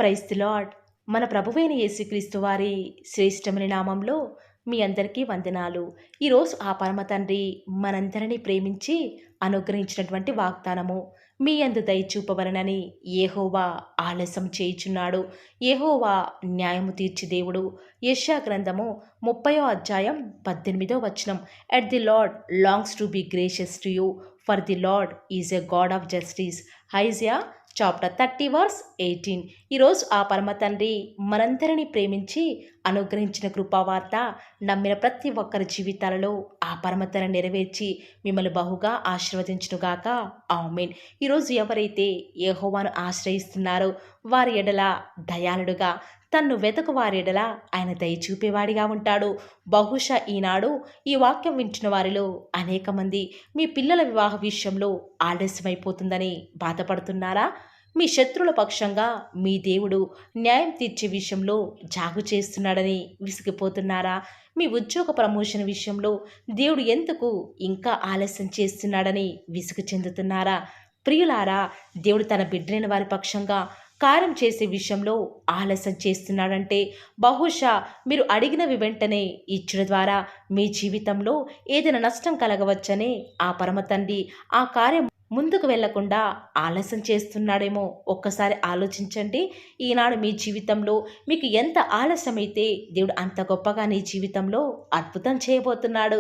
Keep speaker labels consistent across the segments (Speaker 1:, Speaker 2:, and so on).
Speaker 1: Praise the lord. మన ప్రభువైన యేసుక్రీస్తు వారి శ్రేష్టమైన నామంలో మీ అందరికీ వందనాలు. ఈరోజు ఆ పరమ తండ్రి మనందరినీ ప్రేమించి అనుగ్రహించినటువంటి వాగ్దానము, మీ యందు దయ చూపవలనని యెహోవా ఆలస్యం చేయుచున్నాడు. యెహోవా న్యాయము తీర్చి దేవుడు. యెషయా గ్రంథము 30వ అధ్యాయం 18వ వచనం. At the Lord longs to be gracious to you, for the Lord is a God of justice. Isaiah chapter 30 verse 18. ఈరోజు ఆ పరమ తండ్రి మనందరినీ ప్రేమించి అనుగ్రహించిన కృపావార్త నమ్మిన ప్రతి ఒక్కరి జీవితాలలో ఆ పరమతను నెరవేర్చి మిమ్మల్ని బహుగా ఆశీర్వదించునుగాక. ఆమేన్. ఈరోజు ఎవరైతే యెహోవాను ఆశ్రయిస్తున్నారో వారి ఎడల దయాళుడుగా, తన్ను వెతకు వారి ఎడల ఆయన దయ చూపేవాడిగా ఉంటాడు. బహుశా ఈనాడు ఈ వాక్యం వింటున్న వారిలో అనేక మంది మీ పిల్లల వివాహ విషయంలో ఆలస్యమైపోతుందని బాధపడుతున్నారా? మీ శత్రుల పక్షంగా మీ దేవుడు న్యాయం తీర్చే విషయంలో జాగు చేస్తున్నాడని విసిగిపోతున్నారా? మీ ఉద్యోగ ప్రమోషన్ విషయంలో దేవుడు ఎందుకు ఇంకా ఆలస్యం చేస్తున్నాడని విసుగు చెందుతున్నారా? ప్రియులారా, దేవుడు తన బిడ్డలైన వారి పక్షంగా కార్యం చేసే విషయంలో ఆలస్యం చేస్తున్నాడంటే బహుశా మీరు అడిగినవి వెంటనే ఇచ్చడం ద్వారా మీ జీవితంలో ఏదైనా నష్టం కలగవచ్చనే ఆ పరమ తండ్రి ఆ కార్యం ముందుకు వెళ్లకుండా ఆలస్యం చేస్తున్నాడేమో ఒక్కసారి ఆలోచించండి. ఈనాడు మీ జీవితంలో మీకు ఎంత ఆలస్యమైతే దేవుడు అంత గొప్పగా నీ జీవితంలో అద్భుతం చేయబోతున్నాడు.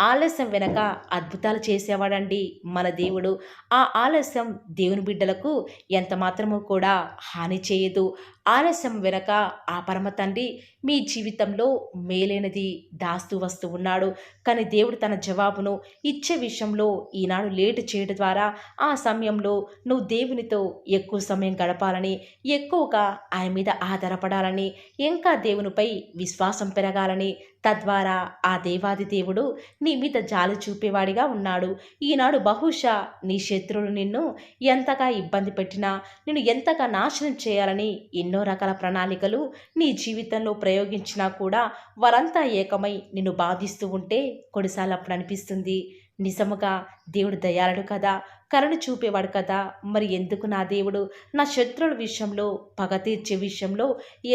Speaker 1: ఆలస్యం వెనక అద్భుతాలు చేసేవాడండి మన దేవుడు. ఆ ఆలస్యం దేవుని బిడ్డలకు ఎంత మాత్రమూ కూడా హాని చేయదు. ఆలస్యం వెనక ఆ పరమ తండ్రి మీ జీవితంలో మేలైనది దాస్తూ వస్తూ ఉన్నాడు. కానీ దేవుడు తన జవాబును ఇచ్చే విషయంలో ఈనాడు లేటు చేయడం ద్వారా ఆ సమయంలో నువ్వు దేవునితో ఎక్కువ సమయం గడపాలని, ఎక్కువగా ఆయన మీద ఆధారపడాలని, ఇంకా దేవునిపై విశ్వాసం పెరగాలని, తద్వారా ఆ దేవాది దేవుడు నీ మీద జాలి చూపేవాడిగా ఉన్నాడు. ఈనాడు బహుశా నీ శత్రువులు నిన్ను ఎంతగా ఇబ్బంది పెట్టినా, నిన్ను ఎంతగా నాశనం చేయాలని ఎన్నో రకాల ప్రణాళికలు నీ జీవితంలో ప్రయోగించినా కూడా వారంతా ఏకమై నిన్ను బాధిస్తూ ఉంటే కొన్నిసార్లు అప్పుడు అనిపిస్తుంది, నిజముగా దేవుడు దయాళుడు కదా, కరుణ చూపేవాడు కదా, మరి ఎందుకు నా దేవుడు నా శత్రువుల విషయంలో, పగ తీర్చే విషయంలో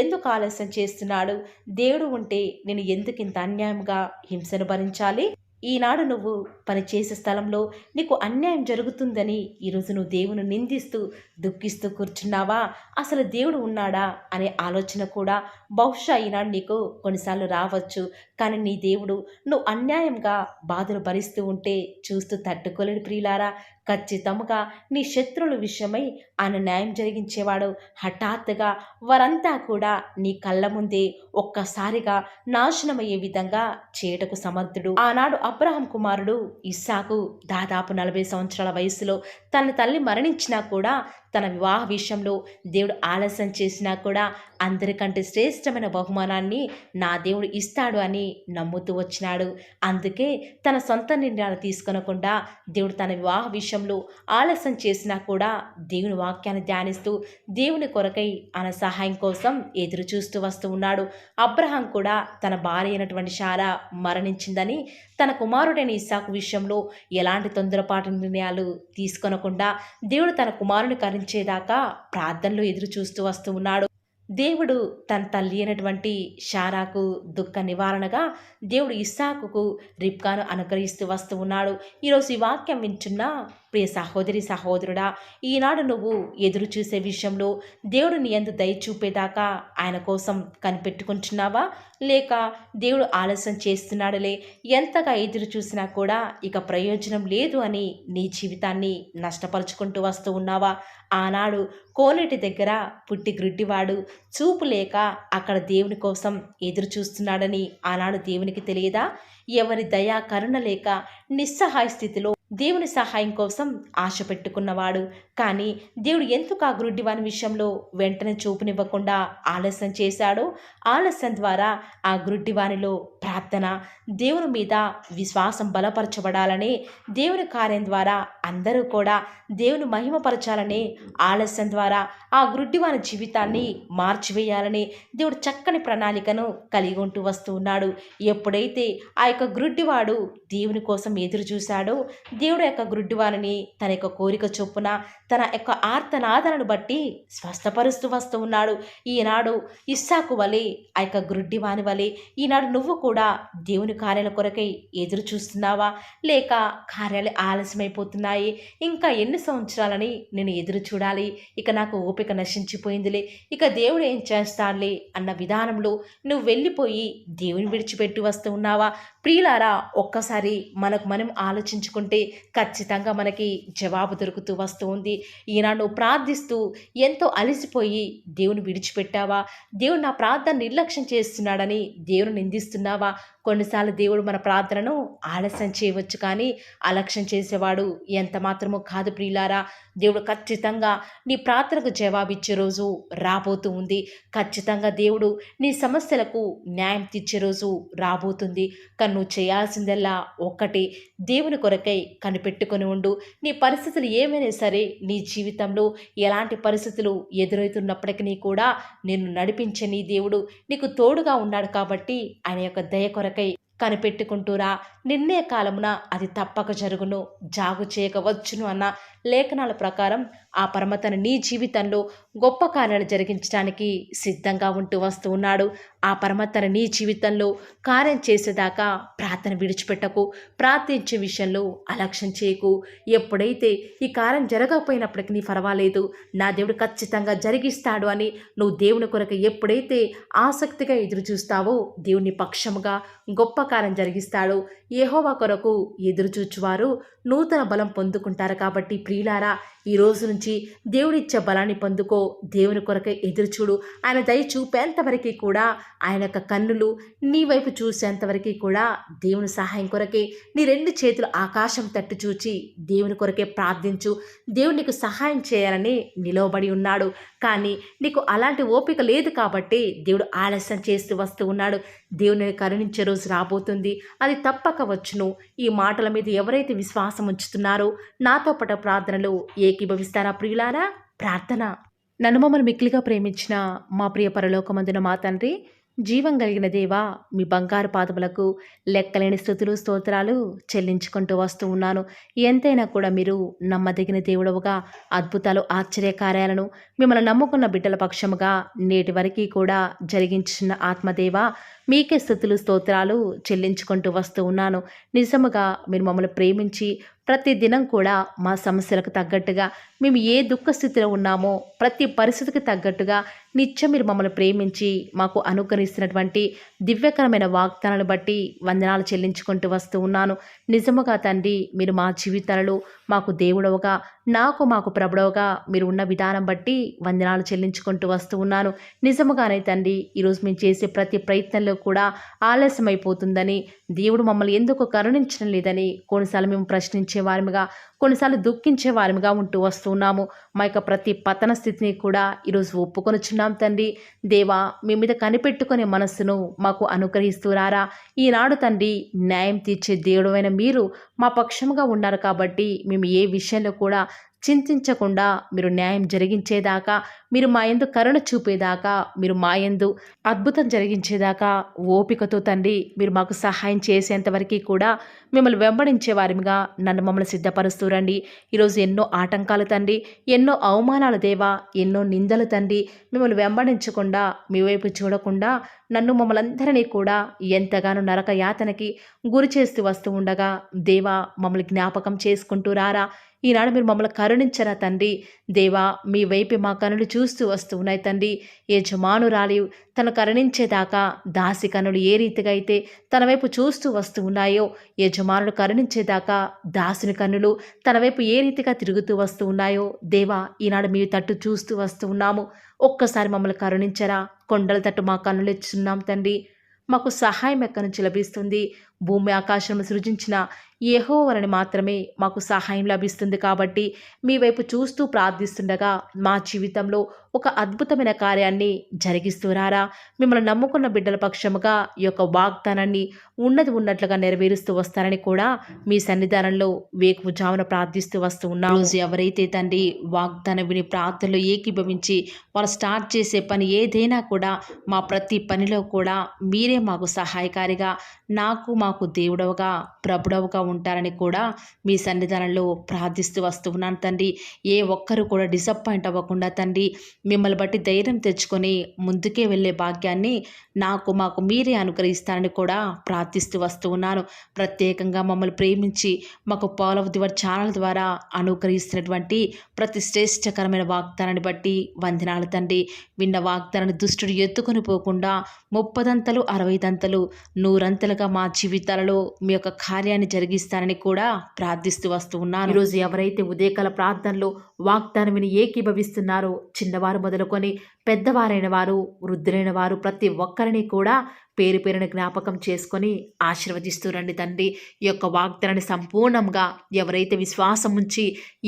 Speaker 1: ఎందుకు ఆలస్యం చేస్తున్నాడు? దేవుడు ఉంటే నేను ఎందుకు ఇంత అన్యాయంగా హింసను భరించాలి? ఈనాడు నువ్వు పనిచేసే స్థలంలో నీకు అన్యాయం జరుగుతుందని ఈరోజు నువ్వు దేవుని నిందిస్తూ దుఃఖిస్తూ కూర్చున్నావా? అసలు దేవుడు ఉన్నాడా అనే ఆలోచన కూడా బహుశా ఈనాడు నీకు కొన్నిసార్లు రావచ్చు. కానీ నీ దేవుడు నువ్వు అన్యాయంగా బాధలు భరిస్తూ ఉంటే చూస్తూ తట్టుకోలేడు ప్రియులారా. ఖచ్చితంగా నీ శత్రువుల విషయమై ఆయన న్యాయం జరిగించేవాడు. హఠాత్తుగా వారంతా కూడా నీ కళ్ళ ముందే ఒక్కసారిగా నాశనమయ్యే విధంగా చేయటకు సమర్థుడు. ఆనాడు అబ్రహాం కుమారుడు ఇస్సాకు దాదాపు 40 సంవత్సరాల వయసులో తన తల్లి మరణించినా కూడా తన వివాహ విషయంలో దేవుడు ఆలస్యం చేసినా కూడా అందరికంటే శ్రేష్టమైన బహుమానాన్ని నా దేవుడు ఇస్తాడు అని నమ్ముతూ వచ్చినాడు. అందుకే తన సొంత నిర్ణయాలు తీసుకొనకుండా దేవుడు తన వివాహ విషయంలో ఆలస్యం చేసినా కూడా దేవుని వాక్యాన్ని ధ్యానిస్తూ దేవుని కొరకై ఆయన సహాయం కోసం ఎదురు చూస్తూ వస్తూ ఉన్నాడు. అబ్రహాం కూడా తన భార్య అయినటువంటి శారా మరణించిందని తన కుమారుడైన ఇస్సాకు విషయంలో ఎలాంటి తొందరపాటు నిర్ణయాలు తీసుకొనకుండా దేవుడు తన కుమారుని కరించేదాకా ప్రార్థనలో ఎదురు చూస్తూ వస్తూ ఉన్నాడు. దేవుడు తన తల్లి అయినటువంటి శారాకు దుఃఖ నివారణగా దేవుడు ఇస్సాకుకు రిబ్కాను అనుగ్రహిస్తూ వస్తూ ఉన్నాడు. ఈరోజు ఈ వాక్యం వింటున్న ప్రియ సహోదరి సహోదరుడా, ఈనాడు నువ్వు ఎదురు చూసే విషయంలో దేవుడు నీ యందు దయ చూపేదాకా ఆయన కోసం కనిపెట్టుకుంటున్నావా? లేక దేవుడు ఆలస్యం చేస్తున్నాడులే, ఎంతగా ఎదురు చూసినా కూడా ఇక ప్రయోజనం లేదు అని నీ జీవితాన్ని నష్టపరుచుకుంటూ వస్తూ ఉన్నావా? ఆనాడు కోనేటి దగ్గర పుట్టి గ్రుడ్డివాడు చూపు లేక అక్కడ దేవుని కోసం ఎదురు చూస్తున్నాడని ఆనాడు దేవునికి తెలియదా? ఎవరి దయా కరుణ లేక నిస్సహాయ స్థితిలో దేవుని సహాయం కోసం ఆశ పెట్టుకున్నవాడు. కానీ దేవుడు ఎందుకు ఆ గ్రుడ్డివాని విషయంలో వెంటనే చూపునివ్వకుండా ఆలస్యం చేశాడో, ఆలస్యం ద్వారా ఆ గ్రుడ్డివానిలో ప్రార్థన, దేవుని మీద విశ్వాసం బలపరచబడాలని దేవుని కార్యం ద్వారా అందరూ కూడా దేవుని మహిమపరచాలని ఆలస్యం ద్వారా ఆ గుడ్డివాని జీవితాన్ని మార్చివేయాలని దేవుడు చక్కని ప్రణాళికను కలిగి ఉంటూ వస్తూ ఉన్నాడు. ఎప్పుడైతే ఆ యొక్క గ్రుడ్డివాడు దేవుని కోసం ఎదురు చూశాడో దేవుడు యొక్క గ్రుడ్డివారిని తన యొక్క కోరిక చొప్పున తన యొక్క ఆర్తనాదనను బట్టి స్వస్థపరుస్తూ వస్తూ ఉన్నాడు. ఈనాడు ఇస్సాకు వలె ఆ యొక్క గ్రుడ్డివాని వలె ఈనాడు నువ్వు కూడా దేవుని కార్యాల కొరకై ఎదురు చూస్తున్నావా? లేక కార్యాలు ఆలస్యమైపోతున్నాయి, ఇంకా ఎన్ని సంవత్సరాలని నేను ఎదురు చూడాలి, ఇక నాకు ఓపిక నశించిపోయిందిలే, ఇక దేవుడు ఏం చేస్తాడులే అన్న విధానంలో నువ్వు వెళ్ళిపోయి దేవుని విడిచిపెట్టి వస్తూ ఉన్నావా? ప్రియులారా, ఒక్కసారి మనకు మనం ఆలోచించుకుంటే ఖచ్చితంగా మనకి జవాబు దొరుకుతూ వస్తూ ఉంది. ఈనాడు నువ్వు ప్రార్థిస్తూ ఎంతో అలసిపోయి దేవుని విడిచిపెట్టావా? దేవుడు నా ప్రార్థన నిర్లక్ష్యం చేస్తున్నాడని దేవుని నిందిస్తున్నావా? కొన్నిసార్లు దేవుడు మన ప్రార్థనను ఆలస్యం చేయవచ్చు, కానీ అలక్ష్యం చేసేవాడు ఎంత మాత్రమో కాదు ప్రియులారా. దేవుడు ఖచ్చితంగా నీ ప్రార్థనకు జవాబిచ్చే రోజు రాబోతూ ఉంది. ఖచ్చితంగా దేవుడు నీ సమస్యలకు న్యాయం తీర్చే రోజు రాబోతుంది. కానీ నువ్వు చేయాల్సిందల్లా ఒక్కటి, దేవుని కొరకై కనిపెట్టుకొని ఉండు. నీ పరిస్థితులు ఏమైనా సరే, నీ జీవితంలో ఎలాంటి పరిస్థితులు ఎదురవుతున్నప్పటికీ కూడా నిన్ను నడిపించే నీ దేవుడు నీకు తోడుగా ఉన్నాడు. కాబట్టి ఆయన యొక్క దయ కొరకై కనిపెట్టుకుంటూరా. నిర్ణయ కాలమున అది తప్పక జరుగును, జాగు చేయకవచ్చును అన్న లేఖనాల ప్రకారం ఆ పరమతను నీ జీవితంలో గొప్ప కార్యాలు జరిగించడానికి సిద్ధంగా ఉంటూ వస్తూ ఉన్నాడు. ఆ పరమతను నీ జీవితంలో కార్యం చేసేదాకా ప్రార్థన విడిచిపెట్టకు. ప్రార్థించే విషయంలో అలక్ష్యం చేయకు. ఎప్పుడైతే ఈ కార్యం జరగకపోయినప్పటికీ పర్వాలేదు, నా దేవుడు ఖచ్చితంగా జరిగిస్తాడు అని నువ్వు దేవుని కొరకు ఎప్పుడైతే ఆసక్తిగా ఎదురు చూస్తావో దేవుని పక్షముగా గొప్ప కార్యం జరిగిస్తాడు. యెహోవా కొరకు ఎదురుచూచువారు నూతన బలం పొందుకుంటారు. కాబట్టి ప్రియులారా, ఈ రోజు నుంచి దేవుడిచ్చే బలాన్ని పొందుకో. దేవుని కొరకై ఎదురుచూడు. ఆయన దయ చూపేంతవరకు కూడా, ఆయన యొక్క కన్నులు నీ వైపు చూసేంతవరకు కూడా దేవుని సహాయం కొరకే నీ రెండు చేతులు ఆకాశం తట్టు చూచి దేవుని కొరకే ప్రార్థించు. దేవుడు నీకు సహాయం చేయాలని నిలవబడి ఉన్నాడు. కానీ నీకు అలాంటి ఓపిక లేదు కాబట్టి దేవుడు ఆలస్యం చేస్తూ వస్తూ ఉన్నాడు. దేవుని కరుణించే రోజు రాబోతుంది, అది తప్పక వచ్చును. ఈ మాటల మీద ఎవరైతే విశ్వాసం ఉంచుతున్నారో నాతో పాటు ప్రార్థనలో ఏకీభవిస్తారా ప్రియులారా? ప్రార్థన. నన్ను మమ్మల్ని మిక్కిలిగా ప్రేమించిన మా ప్రియ పరలోకమందున మా తండ్రి, జీవం కలిగిన దేవా, మీ బంగారు పాదములకు లెక్కలేని స్తుతులు స్తోత్రాలు చెల్లించుకుంటూ వస్తూ ఉన్నాను. ఎంతైనా కూడా మీరు నమ్మదగిన దేవుడవుగా అద్భుతాలు ఆశ్చర్యకార్యాలను మిమ్మల్ని నమ్ముకున్న బిడ్డల పక్షముగా నేటి వరకు కూడా జరిగించిన ఆత్మదేవ, మీకే స్తుతులు స్తోత్రాలు చెల్లించుకుంటూ వస్తూ ఉన్నాను. నిజముగా మీరు మమ్మల్ని ప్రేమించి ప్రతి దినం కూడా మా సమస్యలకు తగ్గట్టుగా, మేము ఏ దుఃఖ స్థితిలో ఉన్నామో ప్రతి పరిస్థితికి తగ్గట్టుగా నిత్యం మీరు మమ్మల్ని ప్రేమించి మాకు అనుకరిస్తున్నటువంటి దివ్యకరమైన వాగ్దానాలను బట్టి వందనాలు చెల్లించుకుంటూ వస్తూ ఉన్నాను. నిజముగా తండ్రి, మీరు మా జీవితాలలో మాకు దేవుడవుగా, మాకు ప్రభుడవుగా మీరు ఉన్న విధానం బట్టి వందనాలు చెల్లించుకుంటూ వస్తూ ఉన్నాను. నిజముగానే తండ్రి, ఈరోజు మేము చేసే ప్రతి ప్రయత్నంలో కూడా ఆలస్యమైపోతుందని, దేవుడు మమ్మల్ని ఎందుకు కరుణించడం లేదని కొన్నిసార్లు మేము ప్రశ్నించే వారిగా, కొన్నిసార్లు దుఃఖించే వారిగా ఉంటూ వస్తున్నాము. మా యొక్క ప్రతి పతన స్థితిని కూడా ఈరోజు ఒప్పుకొనుచున్నాం తండ్రి. దేవా, మీ మీద కనిపెట్టుకునే మనస్సును మాకు అనుగ్రహిస్తూరారా. ఈనాడు తండ్రి, న్యాయం తీర్చే దేవుడైన మీరు మా పక్షముగా ఉన్నారు కాబట్టి మేము ఏ విషయంలో కూడా చింతించకుండా మీరు న్యాయం జరిగించేదాకా, మీరు మా యందు కరుణ చూపేదాకా, మీరు మా యందు అద్భుతం జరిగించేదాకా ఓపికతో తండ్రి మీరు మాకు సహాయం చేసేంతవరకు కూడా మిమ్మల్ని వెంబడించే వారిగా మమ్మల్ని సిద్ధపరుస్తూ రండి. ఈరోజు ఎన్నో ఆటంకాలు తండ్రి, ఎన్నో అవమానాలు దేవా, ఎన్నో నిందలు తండ్రి, మిమ్మల్ని వెంబడించకుండా మీ వైపు చూడకుండా మమ్మల్ని అందరినీ కూడా ఎంతగానో నరక యాతనకి గురి చేస్తూ వస్తూ ఉండగా దేవా, మమ్మల్ని జ్ఞాపకం చేసుకుంటూ రారా. ఈనాడు మీరు మమ్మల్ని కరుణించరా తండ్రి. దేవా, మీ వైపు మా కనులు చూస్తూ వస్తూ ఉన్నాయి తండ్రి. యజమానురాలి తను కరుణించేదాకా దాసి కనులు ఏ రీతిగా అయితే తన వైపు చూస్తూ వస్తూ ఉన్నాయో, యజమానుడు కరుణించేదాకా దాసుని కన్నులు తన వైపు ఏ రీతిగా తిరుగుతూ వస్తూ ఉన్నాయో దేవా, ఈనాడు మీ తట్టు చూస్తూ వస్తూ ఉన్నాము. ఒక్కసారి మమ్మల్ని కరుణించరా. కొండల తట్టు మా కన్నులు ఎచ్చున్నాం తండ్రి. మాకు సహాయం ఎక్కడి నుంచి లభిస్తుంది? భూమి ఆకాశం సృజించిన యెహోవాని మాత్రమే మాకు సహాయం లభిస్తుంది. కాబట్టి మీ వైపు చూస్తూ ప్రార్థిస్తుండగా మా జీవితంలో ఒక అద్భుతమైన కార్యాన్ని జరిగిస్తూ రారా. మిమ్మల్ని నమ్ముకున్న బిడ్డల పక్షముగా ఈ యొక్క వాగ్దానాన్ని ఉన్నది ఉన్నట్లుగా నెరవేరుస్తూ వస్తారని కూడా మీ సన్నిధానంలో వేకువజామున ప్రార్థిస్తూ వస్తూ ఉన్నాం. రోజు ఎవరైతే తండ్రి వాగ్దానం విని ప్రార్థనలో ఏకీభవించి వారు స్టార్ట్ చేసే పని ఏదైనా కూడా మా ప్రతి పనిలో కూడా మీరే మాకు సహాయకారిగా, మాకు దేవుడవుగా, ప్రభుడవుగా ఉంటారని కూడా మీ సన్నిధానంలో ప్రార్థిస్తూ వస్తూ ఉన్నాను తండ్రి. ఏ ఒక్కరు కూడా డిసప్పాయింట్ అవ్వకుండా తండ్రి మిమ్మల్ని బట్టి ధైర్యం తెచ్చుకొని ముందుకే వెళ్ళే భాగ్యాన్ని మాకు మీరే అనుగ్రహిస్తారని కూడా ప్రార్థిస్తూ వస్తూ ఉన్నాను. ప్రత్యేకంగా మమ్మల్ని ప్రేమించి మాకు Paul of the word channel ద్వారా అనుగ్రహిస్తున్నటువంటి ప్రతి శ్రేష్టకరమైన వాగ్దానాన్ని బట్టి వందనాలు తండ్రి. విన్న వాగ్దానాన్ని దుష్టుడు ఎత్తుకొని పోకుండా 30 60 100 మా జీవితాలలో మీ యొక్క కార్యాన్ని జరిగిస్తారని కూడా ప్రార్థిస్తూ వస్తూ ఉన్నాను. ఈరోజు ఎవరైతే ఉదయకాల ప్రార్థనలో వాగ్దానం విని ఏకీభవిస్తున్నారో చిన్నవారు మొదలుకొని పెద్దవారైన వారు, వృద్ధులైన వారు ప్రతి ఒక్కరిని కూడా పేరు పేరున జ్ఞాపకం చేసుకొని ఆశీర్వదిస్తూ రండి తండ్రి. ఈ యొక్క వాగ్దానాన్ని సంపూర్ణంగా ఎవరైతే విశ్వాసం ఉంచి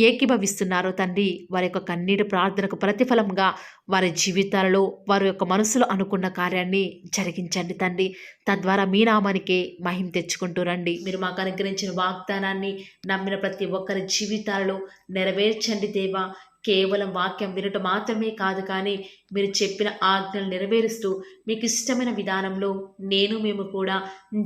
Speaker 1: ఏకీభవిస్తున్నారో తండ్రి, వారి యొక్క కన్నీటి ప్రార్థనకు ప్రతిఫలంగా వారి జీవితాలలో వారి యొక్క మనసులో అనుకున్న కార్యాన్ని జరిగించండి తండ్రి. తద్వారా మీ నామానికే మహిమ తెచ్చుకుంటూ రండి. మీరు మాకు అనుగ్రహించిన వాగ్దానాన్ని నమ్మిన ప్రతి ఒక్కరి జీవితాలలో నెరవేర్చండి దేవా. కేవలం వాక్యం వినటం మాత్రమే కాదు, కానీ మీరు చెప్పిన ఆజ్ఞలు నెరవేరుస్తూ మీకు ఇష్టమైన విధానంలో మేము కూడా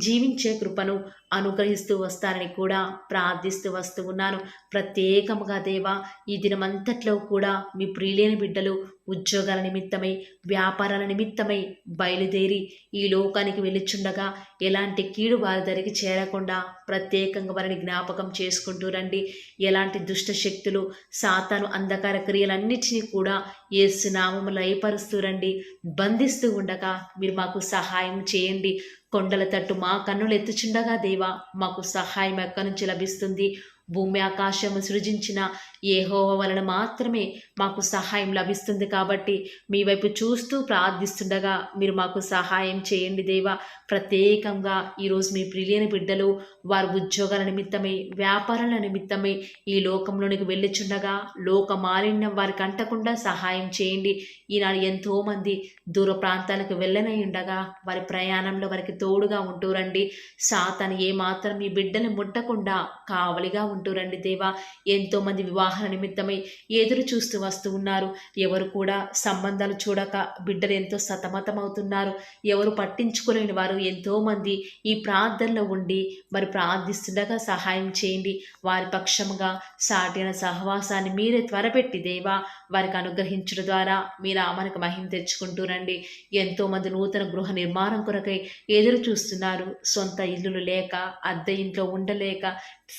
Speaker 1: జీవించే కృపను అనుగ్రహిస్తూ వస్తారని కూడా ప్రార్థిస్తూ వస్తూ ఉన్నాను. ప్రత్యేకముగా దేవా, ఈ దినమంతట్లో కూడా మీ ప్రియులైన బిడ్డలు ఉద్యోగాల నిమిత్తమై, వ్యాపారాల నిమిత్తమై బయలుదేరి ఈ లోకానికి వెళ్ళిచుండగా ఎలాంటి కీడు వారి దరికి చేరకుండా ప్రత్యేకంగా వారిని జ్ఞాపకం చేసుకుంటూ రండి. ఎలాంటి దుష్ట శక్తులు, సాతాను అంధకార క్రియలన్నిటినీ కూడా యేసు నామములో లయపరుస్తూ రండి. బంధిస్తూ ఉండగా మీరు మాకు సహాయం చేయండి. కొండల తట్టు మా కన్నులు ఎత్తుచుండగా దేవా, మాకు సహాయం ఎక్కడి నుంచి లభిస్తుంది? భూమి ఆకాశము సృజించిన యెహోవా వలన మాత్రమే మాకు సహాయం లభిస్తుంది. కాబట్టి మీ వైపు చూస్తూ ప్రార్థిస్తుండగా మీరు మాకు సహాయం చేయండి దేవా. ప్రత్యేకంగా ఈరోజు మీ ప్రియులైన బిడ్డలు వారి ఉద్యోగాల నిమిత్తమై, వ్యాపారాల నిమిత్తమై ఈ లోకంలోనికి వెళ్ళిచుండగా లోక మాలిన్యం వారికి అంటకుండా సహాయం చేయండి. ఈనాడు ఎంతోమంది దూర ప్రాంతాలకు వెళ్ళనై ఉండగా వారి ప్రయాణంలో వారికి తోడుగా ఉంటూ రండి. సాతాను ఏమాత్రం ఈ బిడ్డని ముట్టకుండా కావలిగా ఉంటూ రండి దేవా. ఎంతోమంది వివాహాల నిమిత్తమై ఎదురు చూస్తూ వస్తూ ఉన్నారు. ఎవరు కూడా సంబంధాలు చూడక బిడ్డలు ఎంతో సతమతమవుతున్నారు. ఎవరు పట్టించుకోలేని వారు ఎంతోమంది ఈ ప్రార్థనలో ఉండి మరి ప్రార్థిస్తుండగా సహాయం చేయండి. వారి పక్షముగా సాటిన సహవాసాన్ని మీరే త్వరపెట్టి దేవా వారికి అనుగ్రహించడం ద్వారా మీ నామానికి మహిమ తెచ్చుకుంటూ రండి. ఎంతోమంది నూతన గృహ నిర్మాణం కొరకై ఎదురు చూస్తున్నారు. సొంత ఇల్లులు లేక, అద్దె ఇంట్లో ఉండలేక,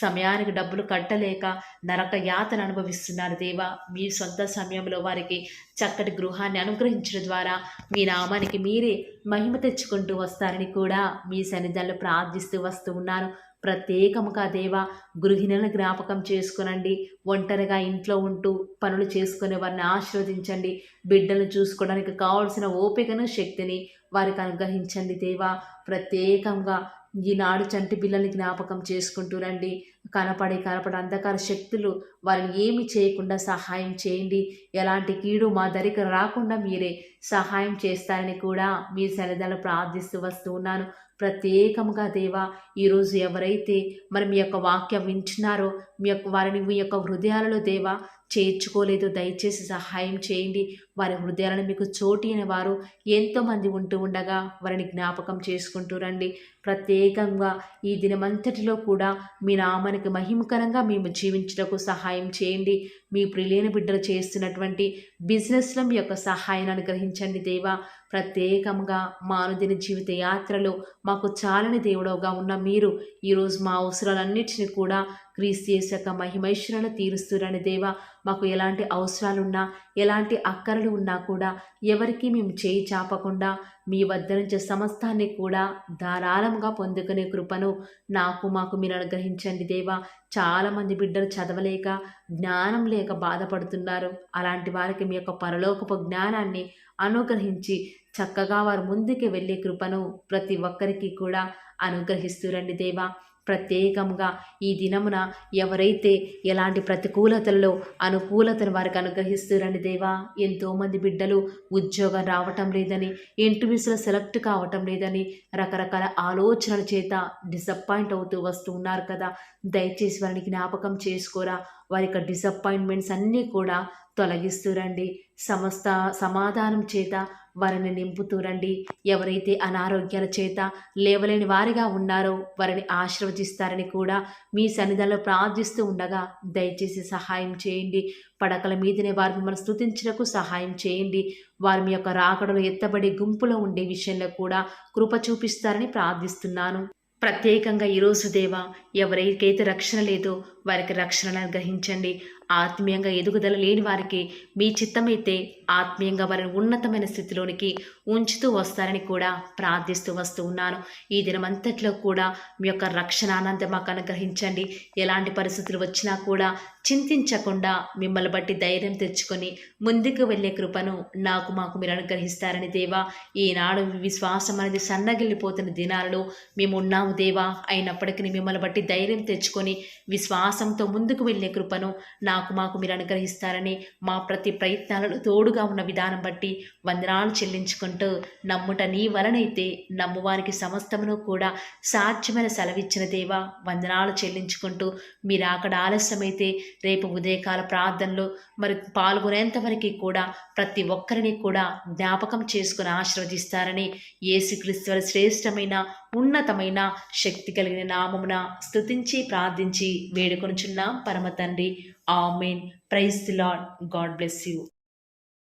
Speaker 1: సమయానికి డబ్బులు కట్టలేక నరక యాతన అనుభవిస్తున్నారు దేవా. మీ సొంత సమయంలో వారికి చక్కటి గృహాన్ని అనుగ్రహించడం ద్వారా మీ నామానికి మీరే మహిమ తెచ్చుకుంటూ వస్తారని కూడా మీ సన్నిధానంలో ప్రార్థిస్తూ వస్తూ ఉన్నాను. ప్రత్యేకముగా దేవా, గృహిణులను జ్ఞాపకం చేసుకునండి. ఒంటరిగా ఇంట్లో ఉంటూ పనులు చేసుకునే వారిని ఆశీర్వదించండి. బిడ్డలను చూసుకోవడానికి కావాల్సిన ఓపికను, శక్తిని వారికి అనుగ్రహించండి దేవా. ప్రత్యేకంగా ఈనాడు చంటి పిల్లల్ని జ్ఞాపకం చేసుకుంటూ రండి. కనపడి అంధకార శక్తులు వారిని ఏమి చేయకుండా సహాయం చేయండి. ఎలాంటి కీడు మా దరికి రాకుండా మీరే సహాయం చేస్తారని కూడా మీ సన్నిధిలో ప్రార్థిస్తూ వస్తూ ఉన్నాను. ప్రత్యేకముగా దేవా, ఈరోజు ఎవరైతే మరి మీ యొక్క వాక్యం వింటున్నారో వారిని మీ యొక్క హృదయాలలో దేవా చేర్చుకోలేదు, దయచేసి సహాయం చేయండి. వారి హృదయాలను మీకు చోటి అయిన వారు ఎంతోమంది ఉంటూ ఉండగా వారిని జ్ఞాపకం చేసుకుంటూ రండి. ప్రత్యేకంగా ఈ దినమంతటిలో కూడా మీ నామానికి మహిమకరంగా మేము జీవించడానికి సహాయం చేయండి. మీ ప్రియులైన బిడ్డలు చేస్తున్నటువంటి బిజినెస్లో మీ యొక్క సహాయాన్ని అనుగ్రహించండి దేవా. ప్రత్యేకంగా మా అనుదిన జీవిత యాత్రలో మాకు చాలని దేవుడవుగా ఉన్న మీరు ఈరోజు మా అవసరాలన్నిటిని కూడా క్రీస్తు యేసు యొక్క మహిమైశ్వరను తీరుస్తురండి దేవా. మాకు ఎలాంటి అవసరాలున్నా, ఎలాంటి అక్కరలు ఉన్నా కూడా ఎవరికి మేము చేయి చాపకుండా మీ వద్ద నుంచి సమస్తాన్ని కూడా ధారాళంగా పొందుకునే కృపను మాకు మీరు అనుగ్రహించండి దేవా. చాలామంది బిడ్డలు చదవలేక, జ్ఞానం లేక బాధపడుతున్నారు. అలాంటి వారికి మీ యొక్క పరలోకపు జ్ఞానాన్ని అనుగ్రహించి చక్కగా వారు ముందుకు వెళ్ళే కృపను ప్రతి ఒక్కరికి కూడా అనుగ్రహిస్తూ రండి దేవా. ప్రత్యేకంగా ఈ దినమున ఎవరైతే ఎలాంటి ప్రతికూలతల్లో అనుకూలతను వారికి అనుగ్రహిస్తూ రండి దేవా. ఎంతోమంది బిడ్డలు ఉద్యోగం రావటం లేదని, ఇంటర్వ్యూస్లో సెలెక్ట్ కావటం లేదని రకరకాల ఆలోచనల చేత డిసప్పాయింట్ అవుతూ వస్తూ ఉన్నారు కదా. దయచేసి వారిని జ్ఞాపకం చేసుకోరా. వారి యొక్క డిసప్పాయింట్మెంట్స్ అన్నీ కూడా తొలగిస్తూ రండి. సమస్త సమాధానం చేత వారిని నింపుతూ రండి. ఎవరైతే అనారోగ్యాల చేత లేవలేని వారిగా ఉన్నారో వారిని ఆశీర్వదిస్తారని కూడా మీ సన్నిధిలో ప్రార్థిస్తూ ఉండగా దయచేసి సహాయం చేయండి. పడకల మీదనే వారు మిమ్మల్ని స్తుతించడానికి సహాయం చేయండి. వారి మీ యొక్క రాకడలో ఎత్తబడి గుంపులో ఉండే విషయంలో కూడా కృప చూపిస్తారని ప్రార్థిస్తున్నాను. ప్రత్యేకంగా ఈరోజు దేవా, ఎవరికైతే రక్షణ లేదో వారికి రక్షణను అనుగ్రహించండి. ఆత్మీయంగా ఎదుగుదల లేని వారికి మీ చిత్తమైతే ఆత్మీయంగా వారిని ఉన్నతమైన స్థితిలోనికి ఉంచుతూ వస్తారని కూడా ప్రార్థిస్తూ వస్తూ ఉన్నాను. ఈ దినమంతట్లో కూడా మీ యొక్క రక్షణ ఆనందం మాకు అనుగ్రహించండి. ఎలాంటి పరిస్థితులు వచ్చినా కూడా చింతించకుండా మిమ్మల్ని బట్టి ధైర్యం తెచ్చుకొని ముందుకు వెళ్ళే కృపను మాకు మీరు అనుగ్రహిస్తారని దేవా. ఈనాడు విశ్వాసం అనేది సన్నగిల్లిపోతున్న దినాలలో మేము ఉన్నాము దేవా. అయినప్పటికీ మిమ్మల్ని బట్టి ధైర్యం తెచ్చుకొని విశ్వాసంతో ముందుకు వెళ్ళే కృపను మాకు మీరు అనుగ్రహిస్తారని మా ప్రతి ప్రయత్నాలను తోడుగా ఉన్న విధానం బట్టి వందనాలు చెల్లించుకుంటూ, నమ్ముట నీ వలనైతే నమ్మువారికి సమస్తమును కూడా సాధ్యమైన సెలవిచ్చిన దేవా వందనాలు చెల్లించుకుంటూ, మీరు అక్కడ ఆలస్యమైతే రేపు ఉదయకాల ప్రార్థనలో మరి పాల్గొనేంతవరకు కూడా ప్రతి ఒక్కరిని కూడా జ్ఞాపకం చేసుకుని ఆశీర్వదిస్తారని యేసుక్రీస్తు శ్రేష్టమైన ఉన్నతమైన శక్తి కలిగిన నామమున స్తుతించి ప్రార్థించి వేడుకొనుచున్నాం పరమ తండ్రి. Amen. Praise the Lord. God bless you.